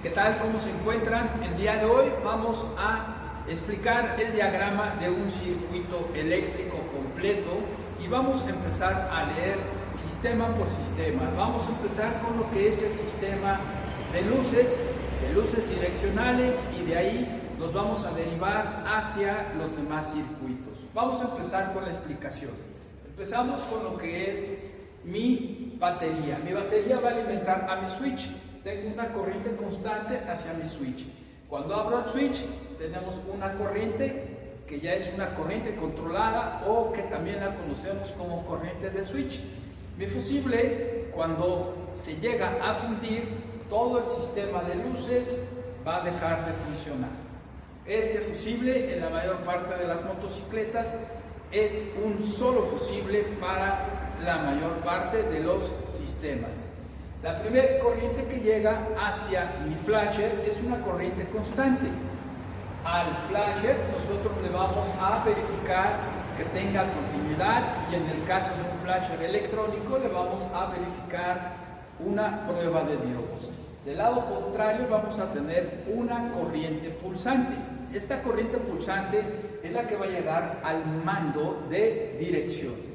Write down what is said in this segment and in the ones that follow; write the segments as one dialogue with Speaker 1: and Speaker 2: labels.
Speaker 1: ¿Qué tal? ¿Cómo se encuentran? El día de hoy vamos a explicar el diagrama de un circuito eléctrico completo y vamos a empezar a leer sistema por sistema. Vamos a empezar con lo que es el sistema de luces direccionales, y de ahí nos vamos a derivar hacia los demás circuitos. Vamos a empezar con la explicación. Empezamos con lo que es mi batería. Mi batería va a alimentar a mi switch. Tengo una corriente constante hacia mi switch. Cuando abro el switch, tenemos una corriente que ya es una corriente controlada, o que también la conocemos como corriente de switch. Mi fusible, cuando se llega a fundir, todo el sistema de luces va a dejar de funcionar. Este fusible, en la mayor parte de las motocicletas, es un solo fusible para la mayor parte de los sistemas. La primera corriente que llega hacia mi flasher es una corriente constante. Al flasher nosotros le vamos a verificar que tenga continuidad, y en el caso de un flasher electrónico le vamos a verificar una prueba de diodos. Del lado contrario vamos a tener una corriente pulsante. Esta corriente pulsante es la que va a llegar al mando de dirección.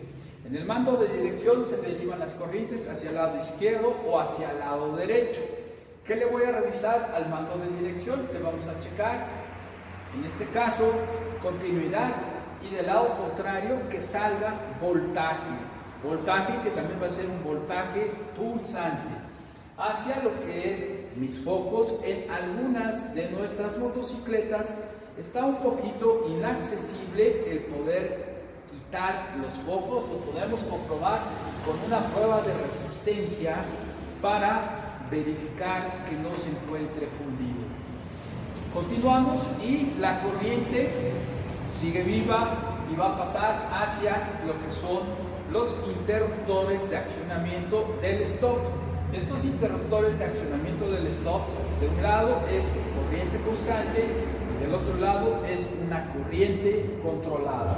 Speaker 1: En el mando de dirección se derivan las corrientes hacia el lado izquierdo o hacia el lado derecho. ¿Qué le voy a revisar al mando de dirección? Le vamos a checar, en este caso, continuidad, y del lado contrario que salga voltaje. Voltaje que también va a ser un voltaje pulsante hacia lo que es mis focos. En algunas de nuestras motocicletas está un poquito inaccesible el poder quitar los focos. Lo podemos comprobar con una prueba de resistencia para verificar que no se encuentre fundido. Continuamos y la corriente sigue viva y va a pasar hacia lo que son los interruptores de accionamiento del stop. Estos interruptores de accionamiento del stop, de un lado es corriente constante y del otro lado es una corriente controlada.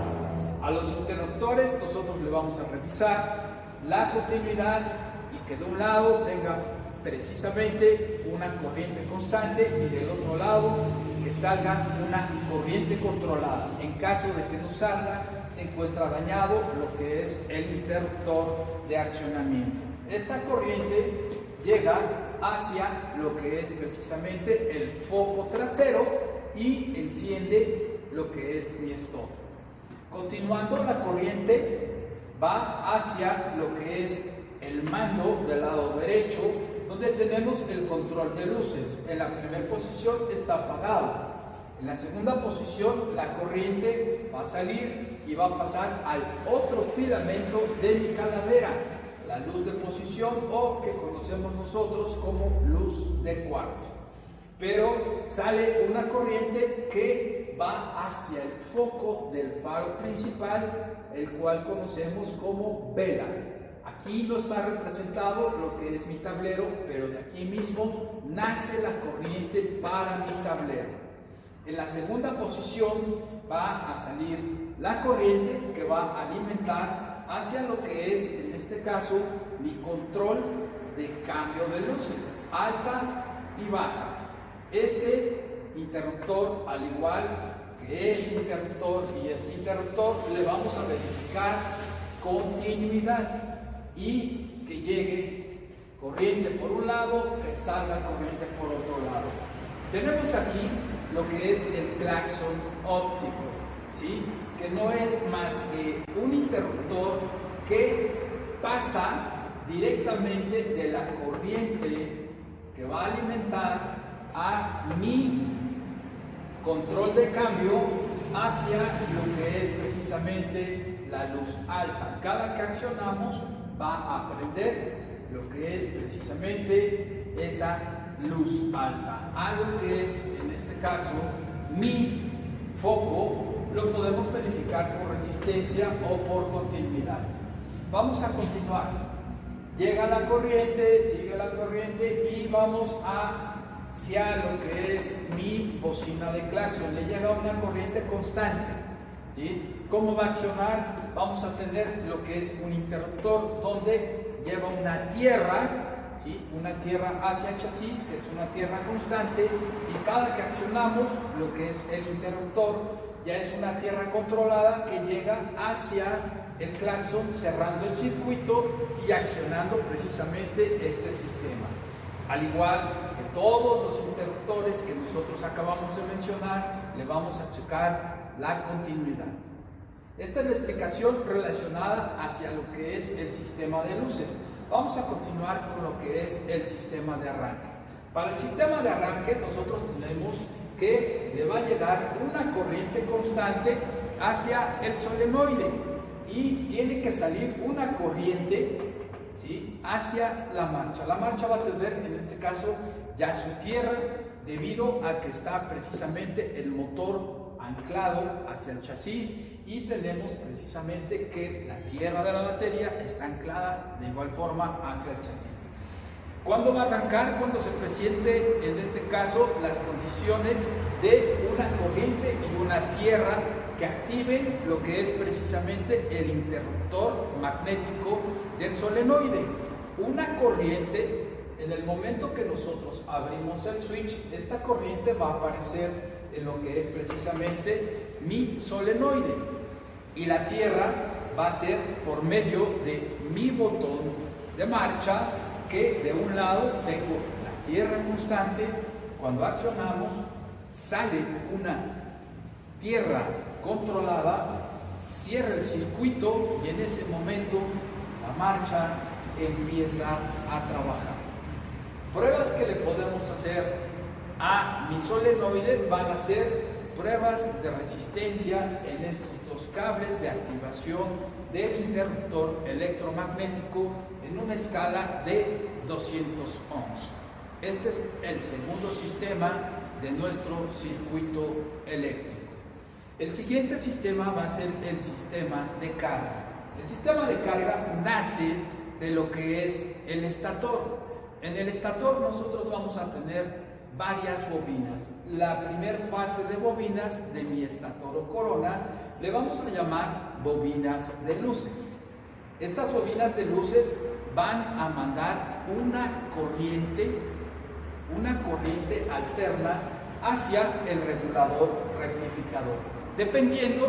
Speaker 1: A los interruptores nosotros le vamos a revisar la continuidad y que de un lado tenga precisamente una corriente constante y del otro lado que salga una corriente controlada. En caso de que no salga, se encuentra dañado lo que es el interruptor de accionamiento. Esta corriente llega hacia lo que es precisamente el foco trasero y enciende lo que es mi stop. Continuando, la corriente va hacia lo que es el mando del lado derecho, donde tenemos el control de luces. En la primera posición está apagado. En la segunda posición la corriente va a salir y va a pasar al otro filamento de mi calavera, la luz de posición, o que conocemos nosotros como luz de cuarto. Pero sale una corriente que va hacia el foco del faro principal, el cual conocemos como vela. Aquí no está representado lo que es mi tablero, pero de aquí mismo nace la corriente para mi tablero. En la segunda posición va a salir la corriente que va a alimentar hacia lo que es, en este caso, mi control de cambio de luces, alta y baja. Este interruptor, al igual que este interruptor y este interruptor, le vamos a verificar continuidad y que llegue corriente por un lado, que salga corriente por otro lado. Tenemos aquí lo que es el claxon óptico, ¿sí? Que no es más que un interruptor que pasa directamente de la corriente que va a alimentar a mi control de cambio hacia lo que es precisamente la luz alta. Cada que accionamos va a prender lo que es precisamente esa luz alta. Algo que es, en este caso, mi foco, lo podemos verificar por resistencia o por continuidad. Vamos a continuar. Llega la corriente, sigue la corriente y vamos hacia lo que es mi bocina de claxon. Le llega una corriente constante, ¿sí? ¿Cómo va a accionar? Vamos a tener lo que es un interruptor donde lleva una tierra ¿sí? Una tierra hacia el chasis, que es una tierra constante, y cada que accionamos lo que es el interruptor, ya es una tierra controlada que llega hacia el claxon, cerrando el circuito y accionando precisamente este sistema. Al igual que todos los interruptores que nosotros acabamos de mencionar, le vamos a checar la continuidad. Esta es la explicación relacionada hacia lo que es el sistema de luces. Vamos a continuar con lo que es el sistema de arranque. Para el sistema de arranque nosotros tenemos que le va a llegar una corriente constante hacia el solenoide y tiene que salir una corriente, ¿sí?, hacia la marcha. La marcha va a tener en este caso ya su tierra, debido a que está precisamente el motor anclado hacia el chasis, y tenemos precisamente que la tierra de la batería está anclada de igual forma hacia el chasis. ¿Cuándo va a arrancar? Cuando se presente, en este caso, las condiciones de una corriente y una tierra que activen lo que es precisamente el interruptor magnético del solenoide. Una corriente, en el momento que nosotros abrimos el switch, esta corriente va a aparecer en lo que es precisamente mi solenoide, y la tierra va a ser por medio de mi botón de marcha, que de un lado tengo la tierra constante. Cuando accionamos sale una tierra controlada, cierra el circuito y en ese momento la marcha empieza a trabajar. Pruebas que le podemos hacer a mi solenoide van a ser pruebas de resistencia en estos dos cables de activación del interruptor electromagnético en una escala de 200 ohms. Este es el segundo sistema de nuestro circuito eléctrico. El siguiente sistema va a ser el sistema de carga. El sistema de carga nace de lo que es el estator. En el estator nosotros vamos a tener varias bobinas. La primera fase de bobinas de mi estator o corona le vamos a llamar bobinas de luces. Estas bobinas de luces van a mandar una corriente alterna hacia el regulador rectificador, dependiendo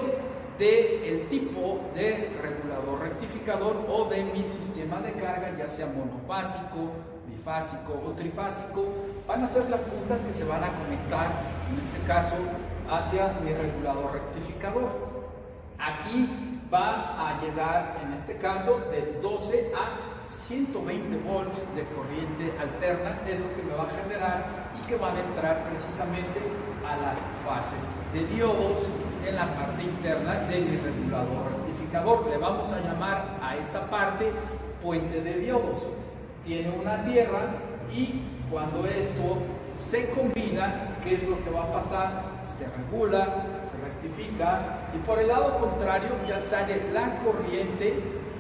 Speaker 1: del tipo de regulador rectificador o de mi sistema de carga, ya sea monofásico, bifásico o trifásico. Van a ser las puntas que se van a conectar, en este caso, hacia mi regulador rectificador. Aquí va a llegar, en este caso, de 12 a 120 volts de corriente alterna, es lo que me va a generar, y que van a entrar precisamente a las fases de diodos en la parte interna de mi regulador rectificador. Le vamos a llamar a esta parte puente de diodos. Tiene una tierra, y cuando esto se combina, ¿qué es lo que va a pasar? Se regula, se rectifica, y por el lado contrario ya sale la corriente,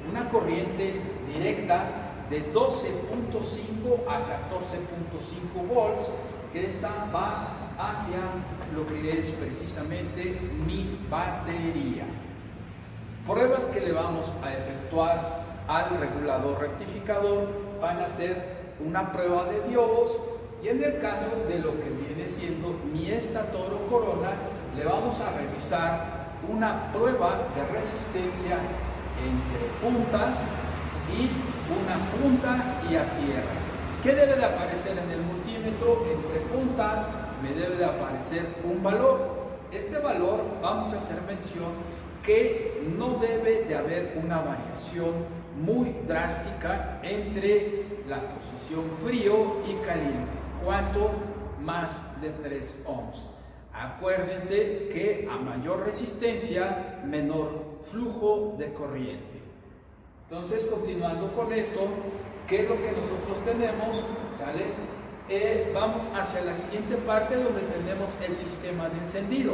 Speaker 1: una corriente directa de 12.5 a 14.5 volts, que esta va hacia lo que es precisamente mi batería. Pruebas que le vamos a efectuar al regulador rectificador van a ser una prueba de diodos, y en el caso de lo que viene siendo mi estator o corona, le vamos a revisar una prueba de resistencia entre puntas y una punta y a tierra. ¿Qué debe de aparecer en el multímetro? Entre puntas me debe de aparecer un valor. Este valor, vamos a hacer mención que no debe de haber una variación muy drástica entre la posición frío y caliente. ¿Cuánto? Más de 3 ohms. Acuérdense que a mayor resistencia, menor flujo de corriente. Entonces, continuando con esto, ¿qué es lo que nosotros tenemos? ¿Sale? Vamos hacia la siguiente parte, donde tenemos el sistema de encendido.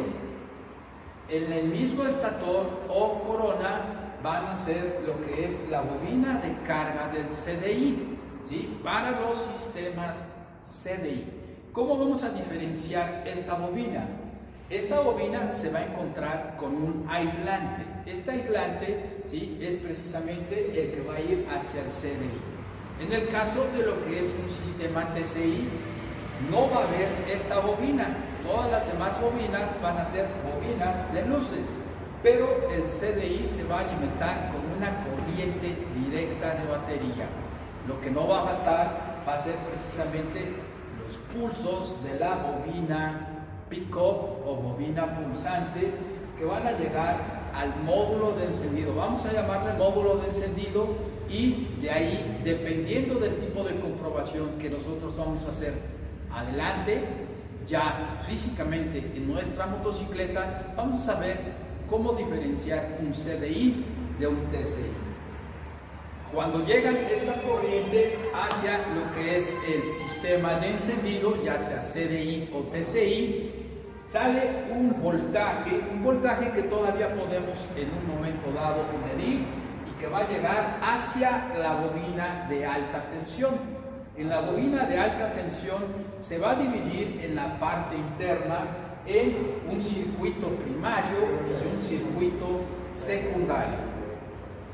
Speaker 1: En el mismo estator o corona van a ser lo que es la bobina de carga del CDI, ¿sí?, para los sistemas CDI. ¿Cómo vamos a diferenciar esta bobina? Esta bobina se va a encontrar con un aislante. Este aislante, ¿sí?, es precisamente el que va a ir hacia el CDI. En el caso de lo que es un sistema TCI, no va a haber esta bobina. Todas las demás bobinas van a ser bobinas de luces, pero el CDI se va a alimentar con una corriente directa de batería. Lo que no va a faltar va a ser precisamente los pulsos de la bobina pick-up o bobina pulsante que van a llegar al módulo de encendido. Vamos a llamarle módulo de encendido, y de ahí, dependiendo del tipo de comprobación que nosotros vamos a hacer adelante, ya físicamente en nuestra motocicleta, vamos a saber cómo diferenciar un CDI de un TCI. Cuando llegan estas corrientes hacia lo que es el sistema de encendido, ya sea CDI o TCI, sale un voltaje que todavía podemos en un momento dado medir y que va a llegar hacia la bobina de alta tensión. En la bobina de alta tensión se va a dividir en la parte interna en un circuito primario y un circuito secundario.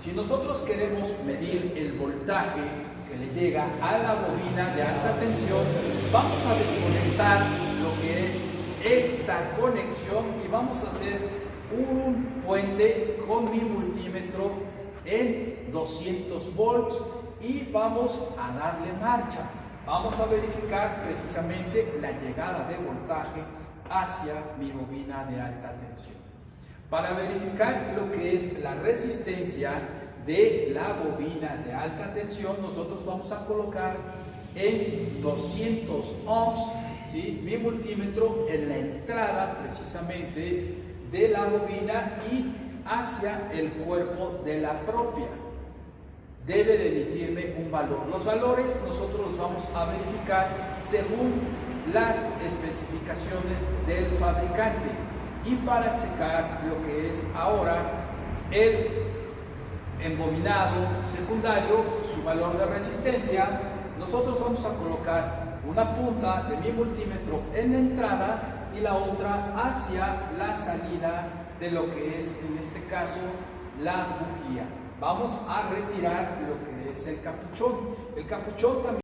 Speaker 1: Si nosotros queremos medir el voltaje que le llega a la bobina de alta tensión, vamos a desconectar lo que es esta conexión y vamos a hacer un puente con mi multímetro en 200 volts y vamos a darle marcha. Vamos a verificar precisamente la llegada de voltaje hacia mi bobina de alta tensión. Para verificar lo que es la resistencia de la bobina de alta tensión, nosotros vamos a colocar en 200 ohms, ¿sí?, mi multímetro en la entrada precisamente de la bobina y hacia el cuerpo de la propia. Debe de emitirme un valor. Los valores nosotros los vamos a verificar según las especificaciones del fabricante. Y para checar lo que es ahora el embobinado secundario, su valor de resistencia, nosotros vamos a colocar una punta de mi multímetro en la entrada y la otra hacia la salida de lo que es, en este caso, la bujía. Vamos a retirar lo que es el capuchón. El capuchón también